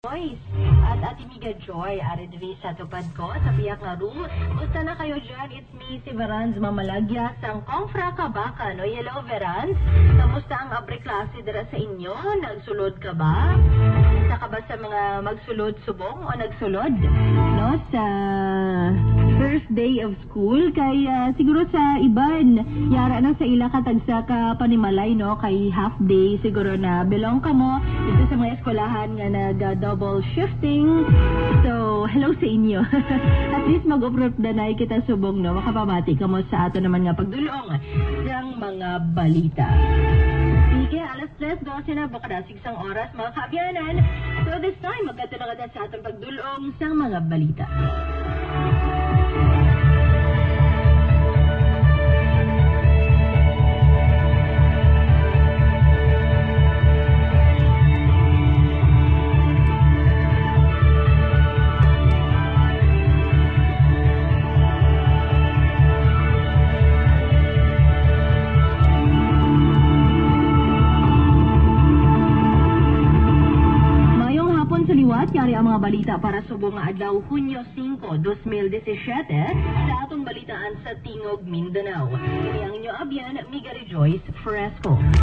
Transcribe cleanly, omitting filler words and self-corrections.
Joyce at Ate Miga Joy, ari diri sa tupad ko sa biyak nga room. Musta na kayo dyan? It's me, si Verans Mamalagya sang Confra Kabaka. No? Hello, Verans. Kamusta ang abre klase dira sa inyo? Nagsulod ka ba? Isa ka ba sa mga magsulod subong o nagsulod? No? Sa first day of school, kay siguro sa iban, yara na sa ila katagsa ka panimalay, no? Kay half day, siguro na belong ka mo dito sa mga eskwelahan nga nag-double shifting. So, hello sa inyo. At least mag-uprot na na kita subong, no? Makapamati ka mo sa ato naman nga pagdulong ng mga balita. Sige, alas 3:12 na, baka dasig sang oras, mga kaabyanan. So, this time, magkatulungan sa atong pagdulong sa mga balita. Yari ang mga balita para subong nga adlaw Hunyo 5, 2017 sa atong balitaan sa Tingog, Mindanao. Ini ang inyo abyan, Miga Joyce Fresco.